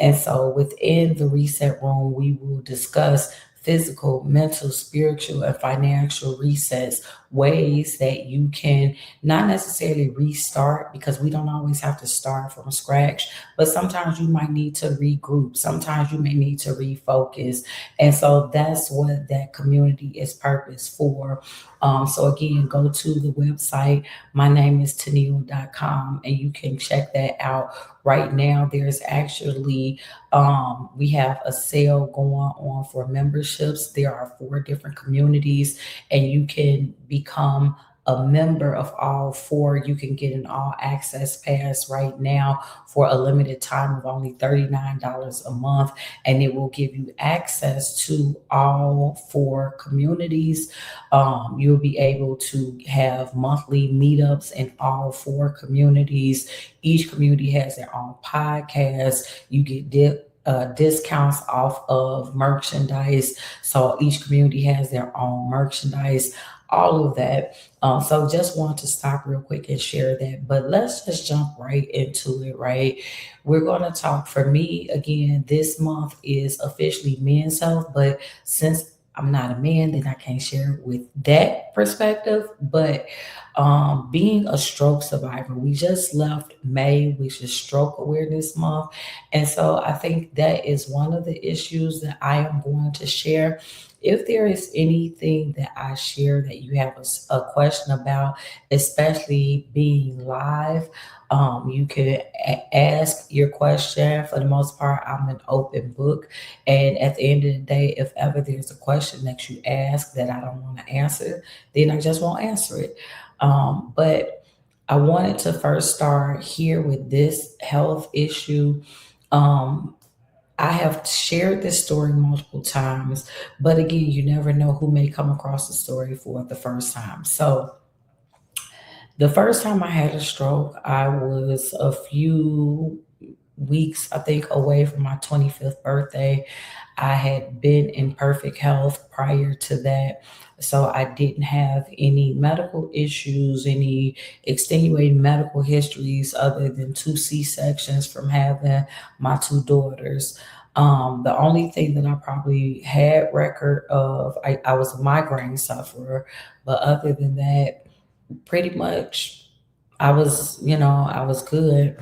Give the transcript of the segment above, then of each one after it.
And so within the reset room, we will discuss physical, mental, spiritual, and financial resets, ways that you can not necessarily restart, because we don't always have to start from scratch, but sometimes you might need to regroup. Sometimes you may need to refocus. And so that's what that community is purpose for. So again, go to the website. My name is Tennille.com, and you can check that out. Right now, there's actually we have a sale going on for memberships. There are 4 different communities, and you can become a member of all 4. You can get an all access pass right now for a limited time of only $39 a month, and it will give you access to all 4 communities. You'll be able to have monthly meetups in all 4 communities. Each community has their own podcast. You get discounts off of merchandise. So each community has their own merchandise, all of that. So just want to stop real quick and share that. But let's just jump right into it, right? We're going to talk, for me, again, this month is officially Men's Health, but since I'm not a man, then I can't share with that perspective. But being a stroke survivor, we just left May, which is Stroke Awareness Month. And so I think that is one of the issues that I am going to share. If there is anything that I share that you have a question about, especially being live, you can ask your question. For the most part, I'm an open book. And at the end of the day, if ever there's a question that you ask that I don't want to answer, then I just won't answer it. But I wanted to first start here with this health issue. Um, I have shared this story multiple times, but again, you never know who may come across the story for the first time. So, the first time I had a stroke, I was a few weeks, I think, away from my 25th birthday. I had been in perfect health prior to that. So I didn't have any medical issues, any extenuating medical histories other than 2 C-sections from having my 2 daughters. The only thing that I probably had record of, I was a migraine sufferer, but other than that, pretty much I was good.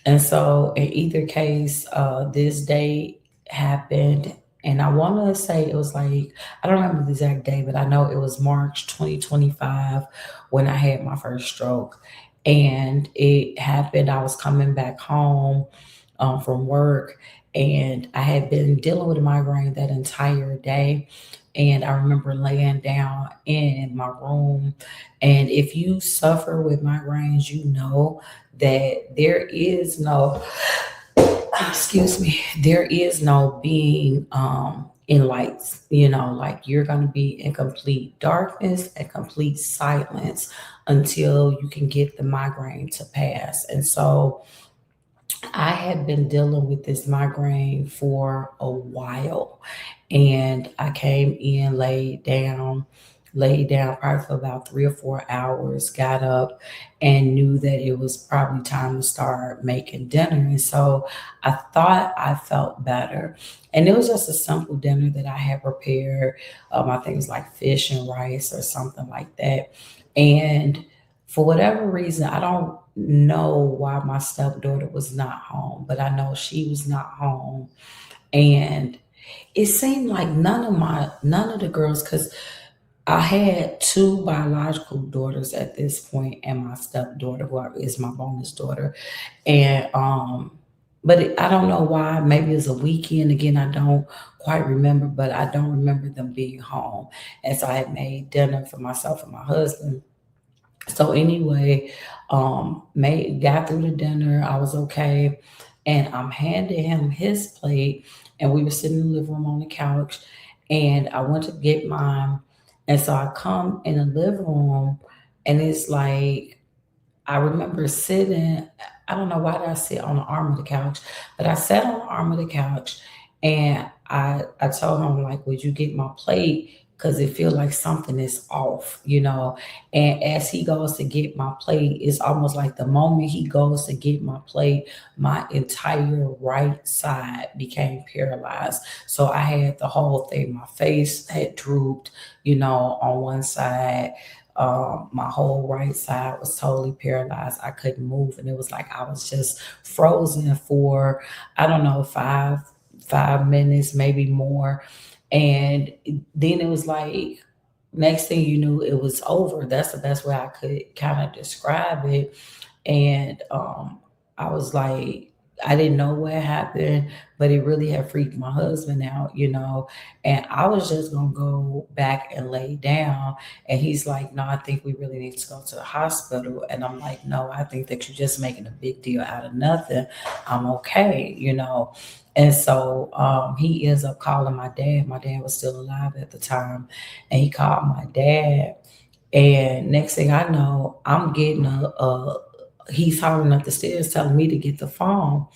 And so in either case, this day happened, and I want to say it was like, I don't remember the exact day, but I know it was March 2025 when I had my first stroke. And it happened, I was coming back home from work, and I had been dealing with a migraine that entire day. And I remember laying down in my room. And if you suffer with migraines, you know that there is no, excuse me, there is no being in lights. Like, you're going to be in complete darkness and complete silence until you can get the migraine to pass. And so I had been dealing with this migraine for a while, and I came in, laid down probably for about 3 or 4 hours, got up and knew that it was probably time to start making dinner. And so I thought I felt better. And it was just a simple dinner that I had prepared. I think it was like fish and rice or something like that. And for whatever reason, I don't know why my stepdaughter was not home, but I know she was not home. And it seemed like none of the girls, because I had 2 biological daughters at this point, and my stepdaughter, is my bonus daughter. And but I don't know why. Maybe it's a weekend. Again, I don't quite remember, but I don't remember them being home. And so I had made dinner for myself and my husband. So anyway, made got through the dinner. I was okay, and I'm handing him his plate, and we were sitting in the living room on the couch, and I went to get mine, and so I come in the living room, and it's like, I remember sitting. I don't know why did I sit on the arm of the couch, but I sat on the arm of the couch, and I told him, like, "Would you get my plate?" because it feel like something is off, And as he goes to get my plate, it's almost like the moment he goes to get my plate, my entire right side became paralyzed. So I had the whole thing. My face had drooped, on one side. My whole right side was totally paralyzed. I couldn't move, and it was like I was just frozen for, I don't know, 5 minutes, maybe more. And then it was like, next thing you knew, it was over. That's the best way I could kind of describe it. And I was like, I didn't know what happened, but it really had freaked my husband out. And I was just gonna go back and lay down. And he's like, no, I think we really need to go to the hospital. And I'm like, no, I think that you're just making a big deal out of nothing. I'm okay. And so he ends up calling my dad. My dad was still alive at the time. And he called my dad. And next thing I know, I'm getting he's hollering up the stairs telling me to get the phone.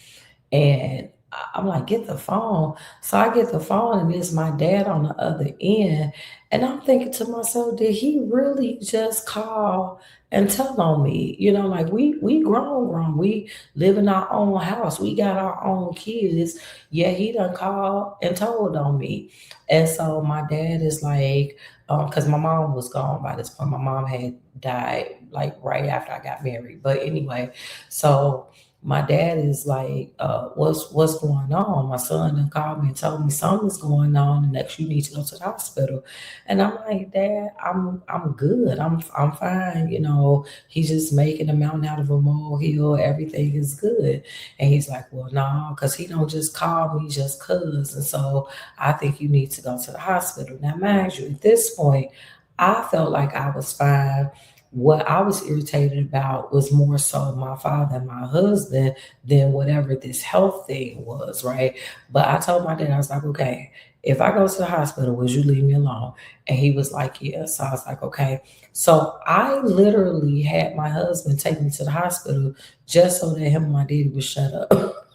And I'm like, get the phone. So I get the phone, and it's my dad on the other end. And I'm thinking to myself, did he really just call and tell on me? Like we grown. We live in our own house. We got our own kids. Yeah, he done called and told on me. And so my dad is like, because my mom was gone by this point. My mom had died like right after I got married. But anyway, so my dad is like, what's going on? My son done called me and told me something's going on, and that you need to go to the hospital. And I'm like, Dad, I'm good. I'm fine. He's just making a mountain out of a molehill. Everything is good. And he's like, well, no, because he don't just call me just cause. And so I think you need to go to the hospital. Now, mind you, at this point, I felt like I was fine. What I was irritated about was more so my father and my husband than whatever this health thing was, right? But I told my dad, I was like, okay, if I go to the hospital, would you leave me alone? And he was like, yeah. So I was like, okay. So I literally had my husband take me to the hospital just so that him and my daddy would shut up.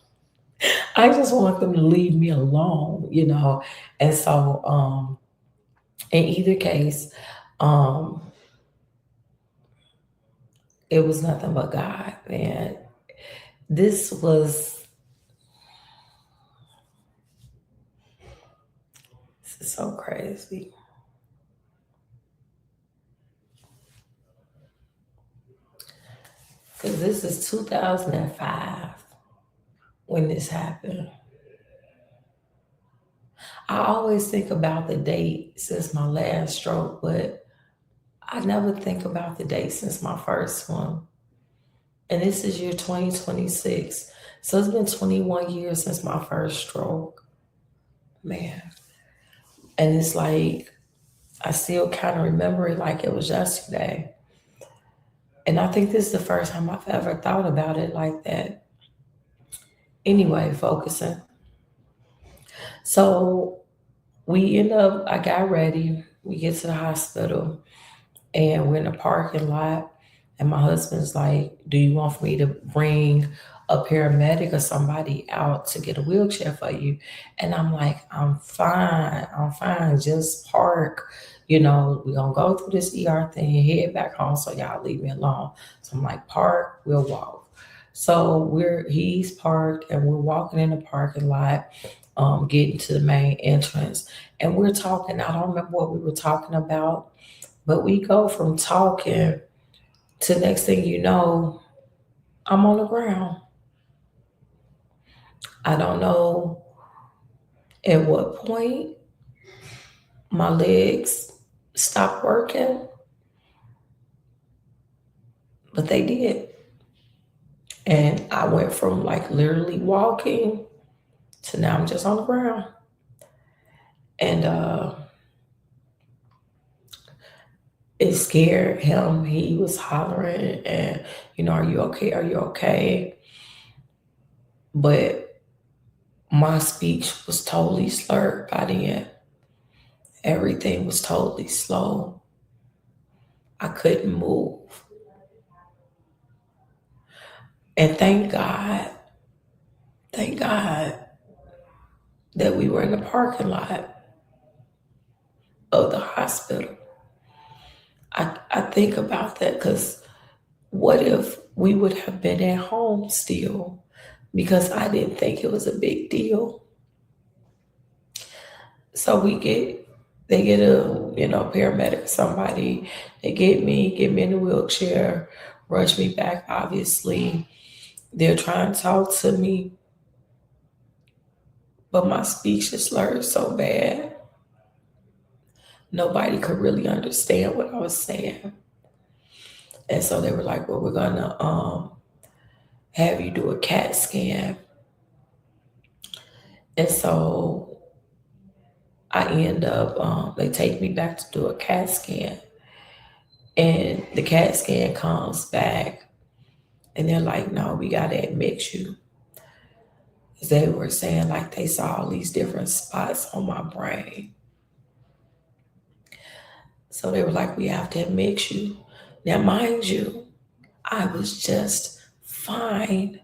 I just want them to leave me alone. And so in either case, um, it was nothing but God, man. This was This is so crazy. Because this is 2005 when this happened. I always think about the date since my last stroke, but I never think about the date since my first one. And this is year 2026. So it's been 21 years since my first stroke. Man. And it's like, I still kind of remember it like it was yesterday. And I think this is the first time I've ever thought about it like that. Anyway, focusing. So I got ready. We get to the hospital, and we're in the parking lot. And my husband's like, do you want me to bring a paramedic or somebody out to get a wheelchair for you? And I'm like, I'm fine. I'm fine. Just park. We're going to go through this ER thing and head back home. So y'all leave me alone. So I'm like, park, we'll walk. So he's parked, and we're walking in the parking lot, getting to the main entrance. And we're talking. I don't remember what we were talking about, but we go from talking to next thing you know, I'm on the ground. I don't know at what point my legs stopped working, but they did. And I went from like literally walking to now I'm just on the ground. And it scared him. He was hollering and, are you okay? Are you okay? But my speech was totally slurred by the end. Everything was totally slow. I couldn't move. And thank God that we were in the parking lot of the hospital. I think about that because what if we would have been at home still because I didn't think it was a big deal. So they get a, paramedic, somebody, they get me in a wheelchair, rush me back. Obviously, they're trying to talk to me, but my speech is slurred so bad, nobody could really understand what I was saying. And so they were like, well, we're gonna have you do a CAT scan. And so I end up, they take me back to do a CAT scan. And the CAT scan comes back and they're like, no, we got to admit you. They were saying like they saw all these different spots on my brain. So they were like, we have to admit you. Now, mind you, I was just fine.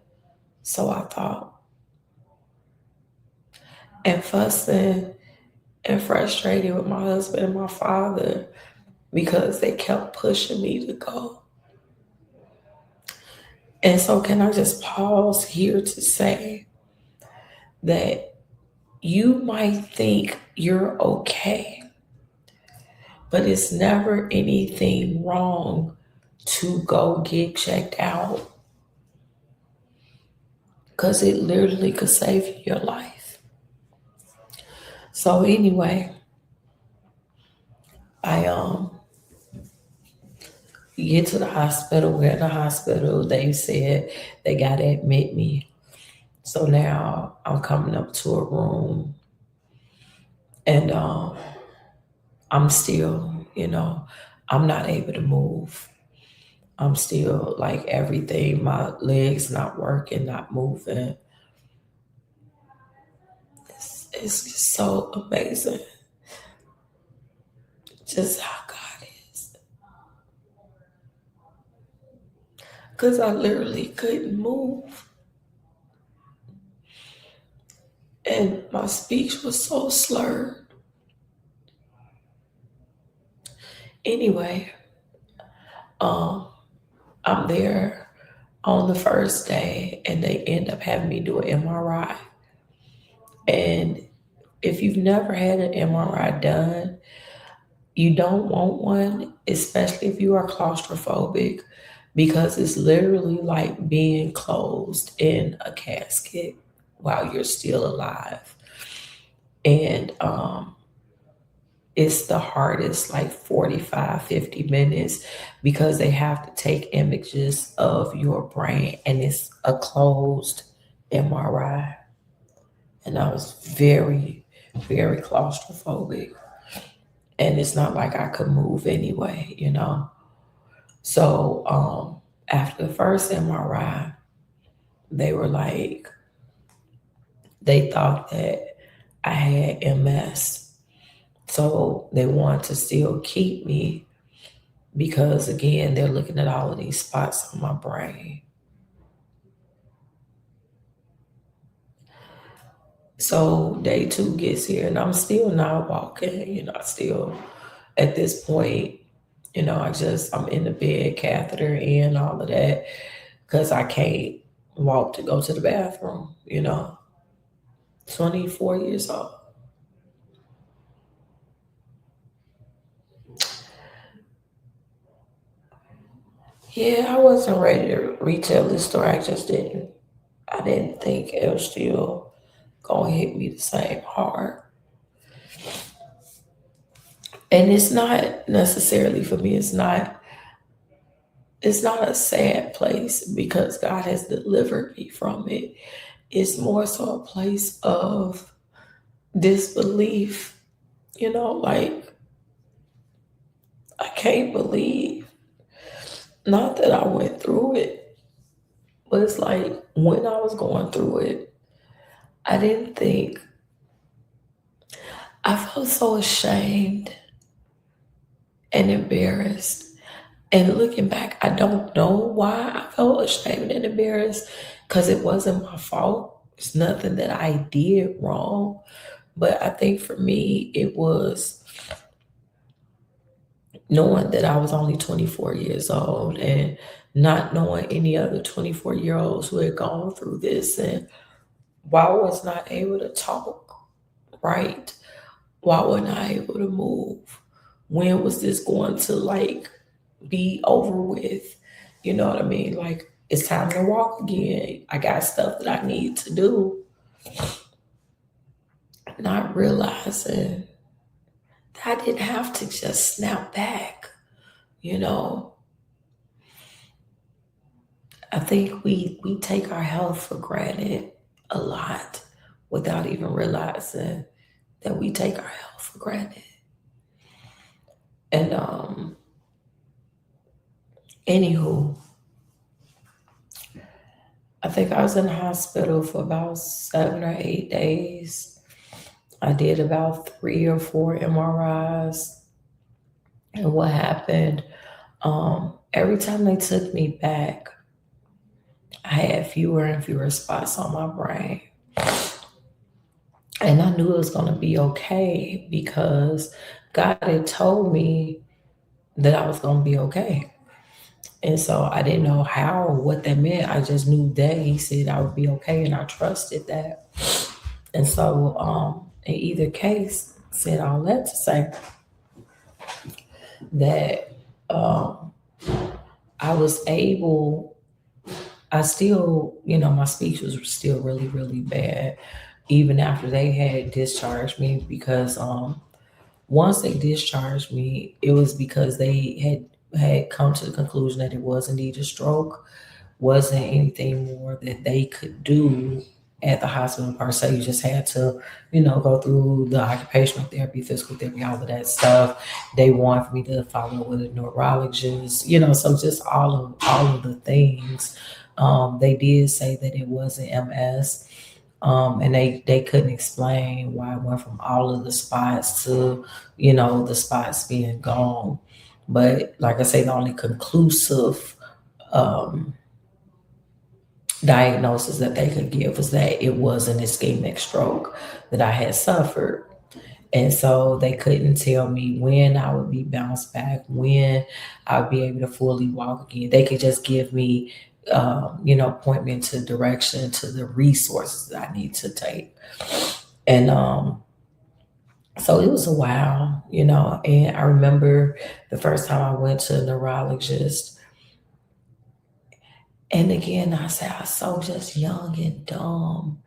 So I thought, and fussing and frustrated with my husband and my father because they kept pushing me to go. And so, can I just pause here to say that you might think you're okay, but it's never anything wrong to go get checked out because it literally could save your life. So, anyway, I get to the hospital. We're in the hospital. They said they got to admit me. So now I'm coming up to a room and I'm still, I'm not able to move. I'm still like everything, my legs not working, not moving. It's just so amazing just how God is. Because I literally couldn't move. And my speech was so slurred. Anyway, um, I'm there on the first day and they end up having me do an MRI. And if you've never had an MRI done, you don't want one, especially if you are claustrophobic, because it's literally like being closed in a casket while you're still alive. And it's the hardest, like 45, 50 minutes, because they have to take images of your brain and it's a closed MRI. And I was very, very claustrophobic. And it's not like I could move anyway. So after the first MRI, they were like, they thought that I had MS. So they want to still keep me because, again, they're looking at all of these spots on my brain. So day 2 gets here and I'm still not walking, I still, at this point, I'm in the bed, catheter in, all of that, because I can't walk to go to the bathroom. 24 years old. Yeah, I wasn't ready to retell this story. I didn't think it was still gonna hit me the same hard. And it's not necessarily for me, it's not a sad place because God has delivered me from it. It's more so a place of disbelief, like I can't believe, not that I went through it, but it's like when I was going through it, I didn't think, I felt so ashamed and embarrassed. And looking back, I don't know why I felt ashamed and embarrassed because it wasn't my fault. It's nothing that I did wrong. But I think for me, it was knowing that I was only 24 years old and not knowing any other 24-year-olds who had gone through this, and why was not able to talk right? Why wasn't I able to move? When was this going to like be over with? You know what I mean? Like it's time to walk again. I got stuff that I need to do. Not realizing that I didn't have to just snap back, you know. I think we take our health for granted a lot without even realizing that we take our health for granted. And anywho, I think I was in the hospital for about 7 or 8 days. I did about 3 or 4 MRIs. And what happened? Every time they took me back, I had fewer and fewer spots on my brain. And I knew it was going to be okay because God had told me that I was going to be okay. And so I didn't know how or what that meant. I just knew that He said I would be okay, and I trusted that. And so, in either case, said all that to say that I was able, I still, my speech was still really, really bad, even after they had discharged me, because once they discharged me, it was because they had come to the conclusion that it was indeed a stroke, wasn't anything more that they could do at the hospital per se. You just had to, go through the occupational therapy, physical therapy, all of that stuff. They wanted for me to follow with a neurologist, so just all of the things. They did say that it wasn't MS. And they couldn't explain why it went from all of the spots to, the spots being gone. But like I say, the only conclusive um, diagnosis that they could give was that it was an ischemic stroke that I had suffered. And so they couldn't tell me when I would be bounced back, when I would be able to fully walk again. They could just give me, point me into direction to the resources that I need to take. And so it was a while, and I remember the first time I went to a neurologist. And again, I said, I was so just young and dumb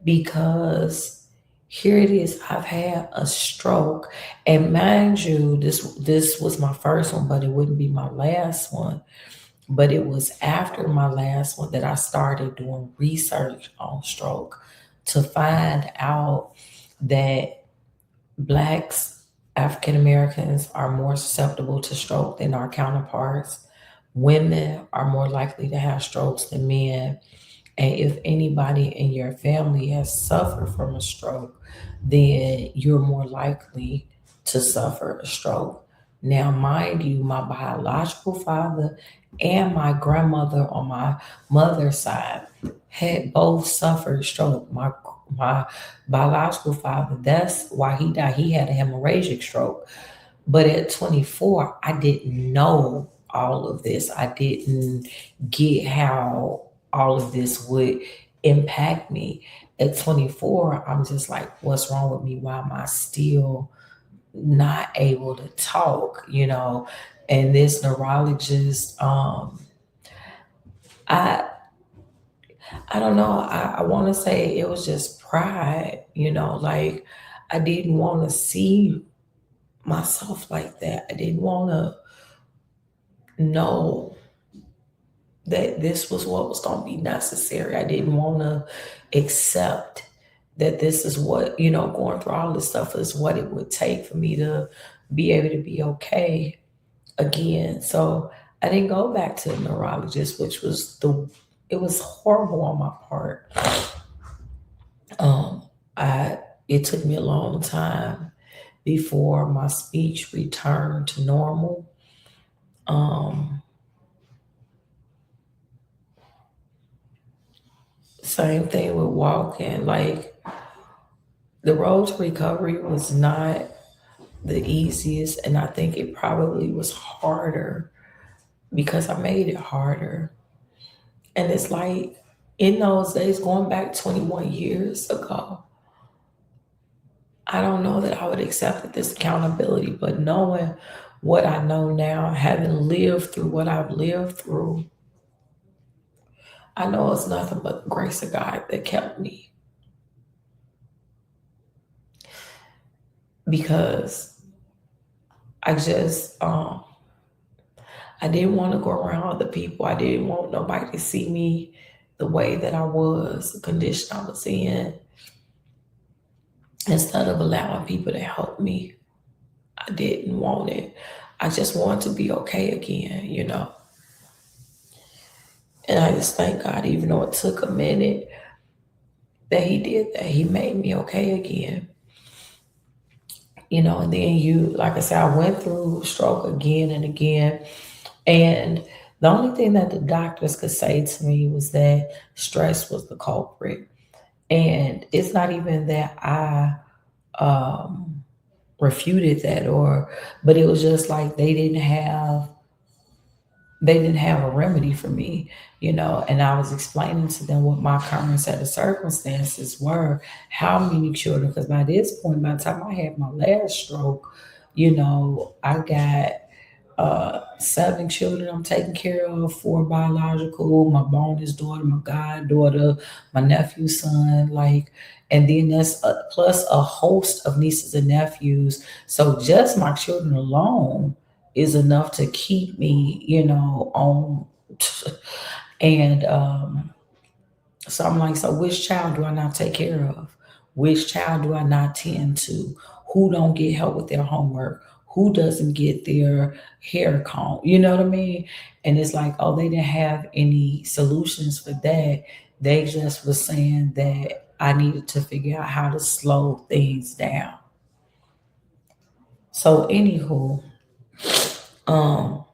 because here it is. I've had a stroke, and mind you, this was my first one, but it wouldn't be my last one. But it was after my last one that I started doing research on stroke to find out that Blacks, African Americans are more susceptible to stroke than our counterparts. Women are more likely to have strokes than men. And if anybody in your family has suffered from a stroke, then you're more likely to suffer a stroke. Now, mind you, my biological father and my grandmother on my mother's side had both suffered stroke. My biological father, that's why he died. He had a hemorrhagic stroke. But at 24, I didn't know all of this. I didn't get how all of this would impact me. At 24, I'm just like, what's wrong with me? Why am I still not able to talk? And this neurologist, I I don't know. I want to say it was just pride, like I didn't want to see myself like that. I didn't want to know that this was what was going to be necessary. I didn't want to accept that this is what, going through all this stuff is what it would take for me to be able to be okay again. So I didn't go back to the neurologist, which was it was horrible on my part. Um, it took me a long time before my speech returned to normal. Um, Same thing with walking. Like the road to recovery was not the easiest, and I think it probably was harder because I made it harder. And it's like in those days, going back 21 years ago, I don't know that I would accept this accountability, but knowing what I know now, having lived through what I've lived through, I know it's nothing but the grace of God that kept me because I just I didn't want to go around other people. I didn't want nobody to see me the way that I was, the condition I was in. Instead of allowing people to help me, I didn't want it. I just wanted to be okay again. And I just thank God, even though it took a minute, that He did that. He made me okay again. And then like I said, I went through stroke again and again. And the only thing that the doctors could say to me was that stress was the culprit. And it's not even that I um, refuted that, but it was just like they didn't have a remedy for me. And I was explaining to them what my current set of circumstances were, how many children, because by this point, by the time I had my last stroke, I got 7 children I'm taking care of, 4 biological, my bonus daughter, my goddaughter, my nephew's son, like, and then that's plus a host of nieces and nephews. So just my children alone is enough to keep me, on. And so I'm like, so which child do I not take care of? Which child do I not tend to? Who don't get help with their homework? Who doesn't get their hair combed? You know what I mean? And it's like, oh, they didn't have any solutions for that. They just was saying that I needed to figure out how to slow things down. So, anywho, um,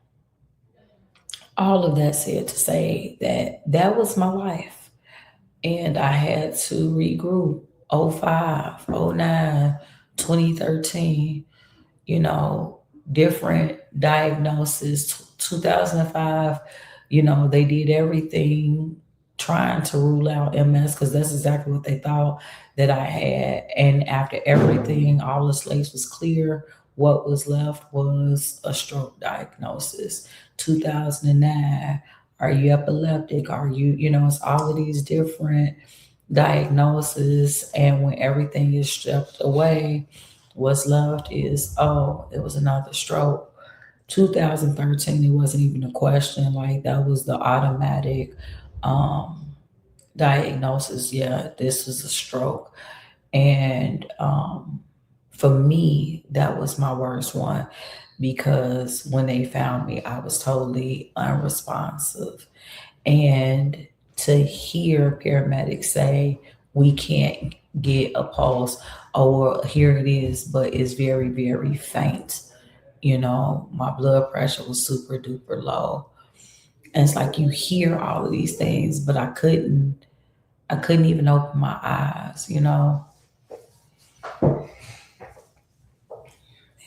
all of that said to say that that was my life. And I had to regroup. 05, 09, 2013, you know, different diagnosis. 2005, they did everything trying to rule out MS because that's exactly what they thought that I had. And after everything, all the slates was clear. What was left was a stroke diagnosis. 2009, are you epileptic? It's all of these different diagnosis. And when everything is stripped away, what's left is, oh, it was another stroke. 2013, it wasn't even a question. Like, that was the automatic um, diagnosis. Yeah, this was a stroke. And for me, that was my worst one because when they found me, I was totally unresponsive. And to hear paramedics say, we can't get a pulse, or here it is, but it's very, very faint. My blood pressure was super duper low. And it's like you hear all of these things, but I couldn't even open my eyes.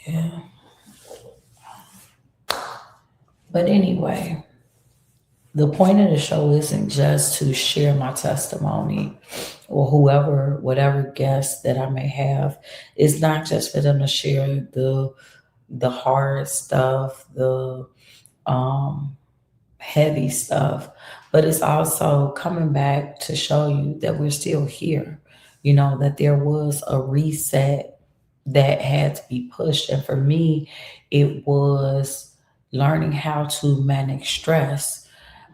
Yeah. But anyway, the point of the show isn't just to share my testimony or whatever guest that I may have. It's not just for them to share the hard stuff, the um, heavy stuff, but it's also coming back to show you that we're still here. That there was a reset that had to be pushed. And for me, it was learning how to manage stress.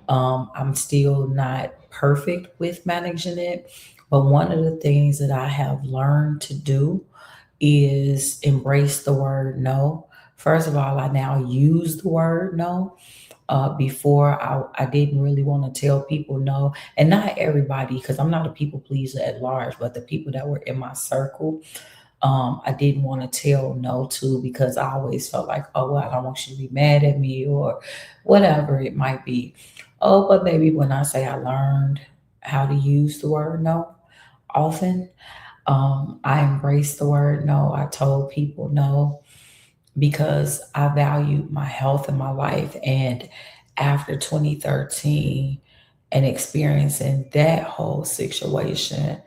I'm still not perfect with managing it, but one of the things that I have learned to do is embrace the word no. First of all, I now use the word no. Before I didn't really want to tell people no, and not everybody, because I'm not a people pleaser at large, but the people that were in my circle, I didn't want to tell no to because I always felt like, oh, well, I don't want you to be mad at me or whatever it might be. Oh, but maybe when I say I learned how to use the word no often, I embraced the word no. I told people no. because I valued my health and my life. And after 2013 and experiencing that whole situation,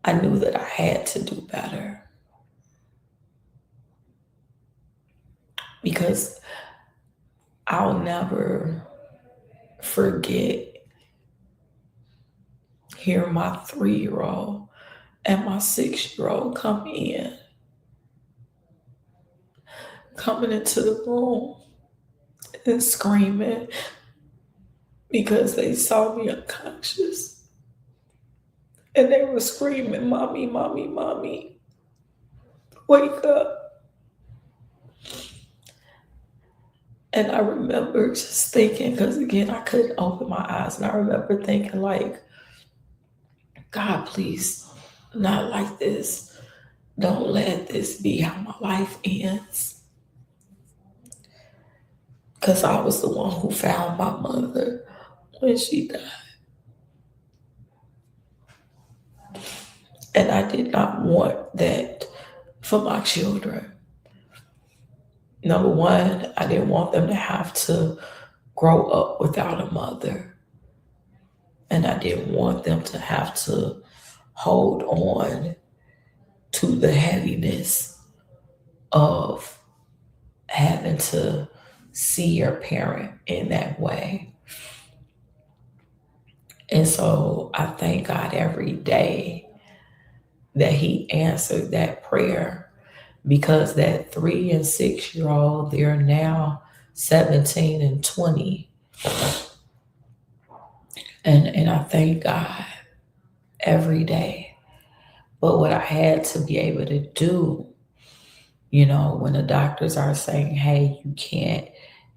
I knew that I had to do better because I'll never forget hearing my 3 year old and my 6 year old coming into the room and screaming because they saw me unconscious. And they were screaming, "Mommy, mommy, mommy, wake up." And I remember just thinking, because again, I couldn't open my eyes. And I remember thinking, like, God, please, not like this. Don't let this be how my life ends. Because I was the one who found my mother when she died. And I did not want that for my children. Number one, I didn't want them to have to grow up without a mother. And I didn't want them to have to hold on to the heaviness of having to see your parent in that way. And so I thank God every day that He answered that prayer, because that 3 and 6 year old, they're now 17 and 20. And I thank God every day. But what I had to be able to do, when the doctors are saying, hey, you can't,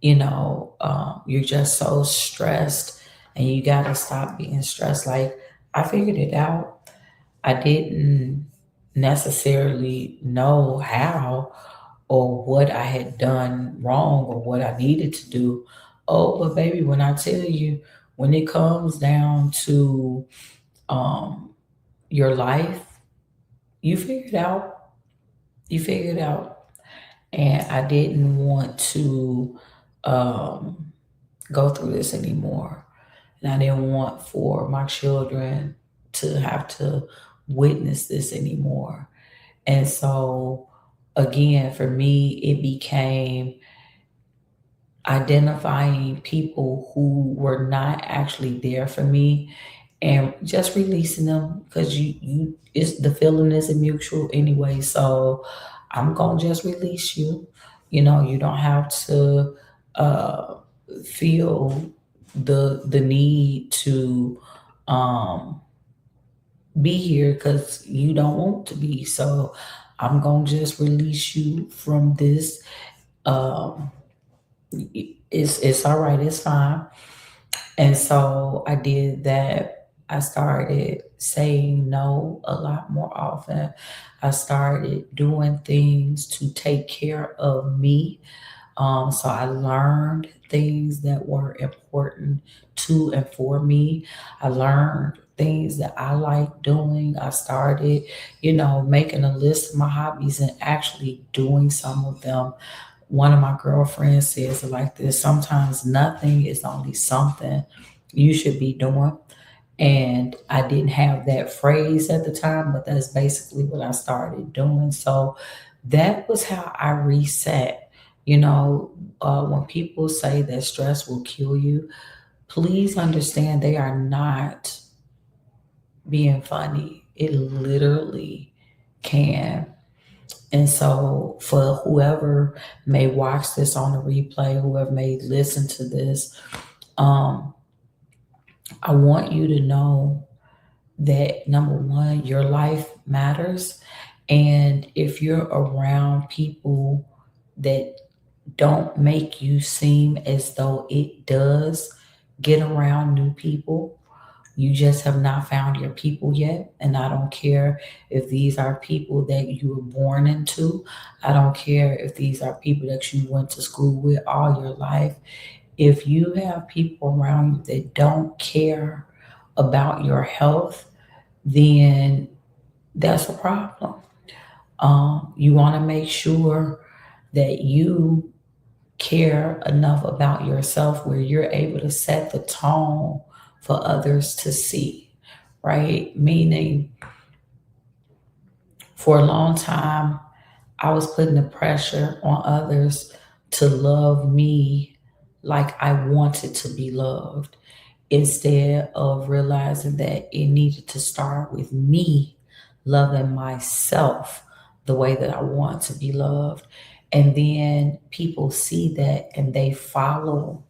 you're just so stressed and you got to stop being stressed. Like, I figured it out. I didn't necessarily know how or what I had done wrong or what I needed to do. Oh, but baby, when I tell you, when it comes down to um, your life, you figure it out. You figure it out. And I didn't want to um, go through this anymore. And I didn't want for my children to have to witness this anymore. And so, again, for me, it became identifying people who were not actually there for me and just releasing them, because you it's the feeling isn't mutual anyway. So I'm gonna just release you. You don't have to uh, feel the need to um, be here because you don't want to be. So I'm gonna just release you from this. Um, it's all right. It's fine. And so I did that. I started saying no a lot more often. I started doing things to take care of me. So I learned things that were important to and for me. I learned things that I like doing. I started, making a list of my hobbies and actually doing some of them. One of my girlfriends says it like this: sometimes nothing is only something you should be doing. And I didn't have that phrase at the time, but that's basically what I started doing. So that was how I reset. When people say that stress will kill you, please understand they are not being funny. It literally can. And so, for whoever may watch this on the replay, whoever may listen to this, um, I want you to know that number one, your life matters. And if you're around people that don't make you seem as though it does, get around new people. You just have not found your people yet. And I don't care if these are people that you were born into. I don't care if these are people that you went to school with all your life. If you have people around you that don't care about your health, then that's a problem. You want to make sure that you care enough about yourself where you're able to set the tone for others to see, right? Meaning, for a long time, I was putting the pressure on others to love me like I wanted to be loved, instead of realizing that it needed to start with me loving myself the way that I want to be loved. And then people see that and they follow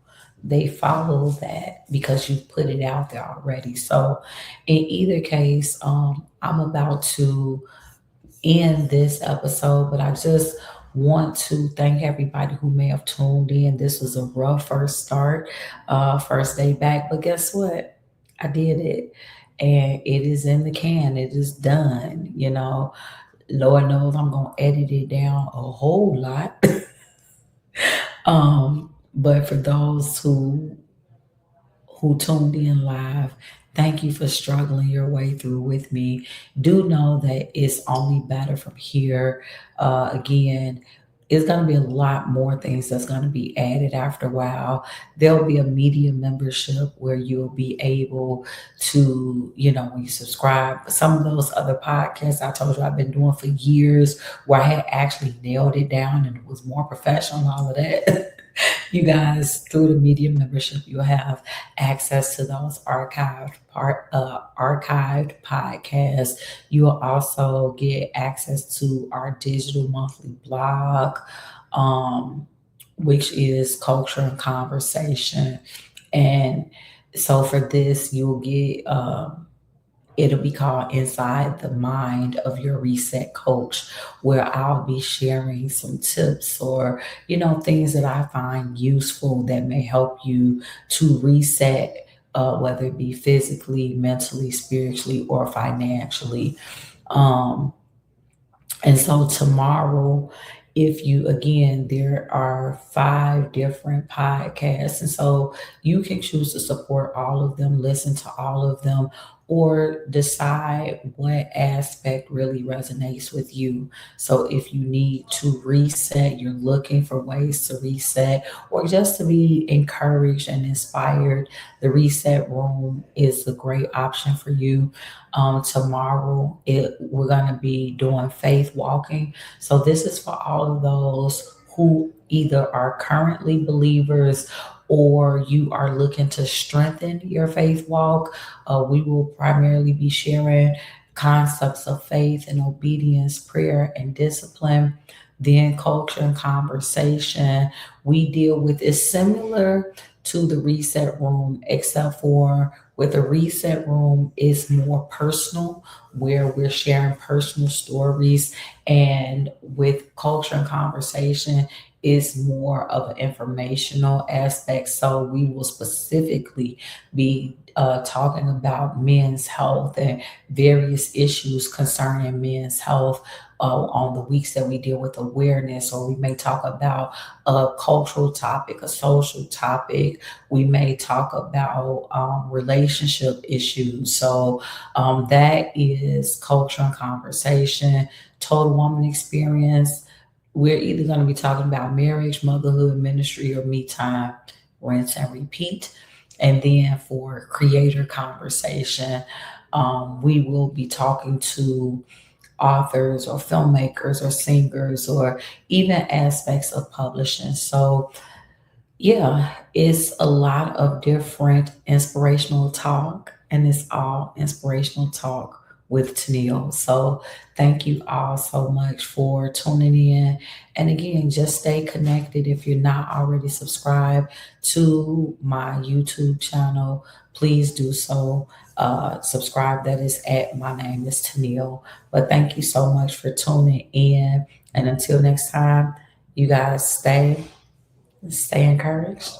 that because you put it out there already. So in either case, I'm about to end this episode, but I just want to thank everybody who may have tuned in. This was a rough first start, first day back, but guess what? I did it, and it is in the can. It is done. Lord knows I'm gonna edit it down a whole lot. But for those who tuned in live, thank you for struggling your way through with me. Do know that it's only better from here. Again, it's going to be a lot more things that's going to be added after a while. There'll be a media membership where you'll be able to, when you subscribe. Some of those other podcasts I told you I've been doing for years, where I had actually nailed it down and it was more professional and all of that. You guys, through the media membership, you'll have access to those archived podcasts. You will also get access to our digital monthly blog, um, which is Culture and Conversation. And so for this, you'll get it'll be called Inside the Mind of Your Reset Coach, where I'll be sharing some tips or, things that I find useful that may help you to reset, whether it be physically, mentally, spiritually, or financially. Um, and so tomorrow, if you, again, there are 5 different podcasts. And so you can choose to support all of them, listen to all of them, or decide what aspect really resonates with you. So if you need to reset, you're looking for ways to reset, or just to be encouraged and inspired, the reset room is a great option for you. Tomorrow, we're going to be doing faith walking. So this is for all of those who either are currently believers or you are looking to strengthen your faith walk. We will primarily be sharing concepts of faith and obedience, prayer and discipline. Then culture and conversation we deal with is similar to the reset room, except for with the reset room is more personal, where we're sharing personal stories, and with culture and conversation is more of an informational aspect. So we will specifically be talking about men's health and various issues concerning men's health on the weeks that we deal with awareness, or we may talk about a cultural topic, a social topic. We may talk about relationship issues. So that is culture and conversation. Total woman experience. We're either going to be talking about marriage, motherhood, ministry, or me time, rinse and repeat. And then for creator conversation, we will be talking to authors or filmmakers or singers or even aspects of publishing. So yeah, it's a lot of different inspirational talk, and it's all inspirational talk with Tennille. So thank you all so much for tuning in. And again, just stay connected. If you're not already subscribed to my YouTube channel, please do so. Subscribe. That is at my name is Tennille. But thank you so much for tuning in. And until next time, you guys stay encouraged.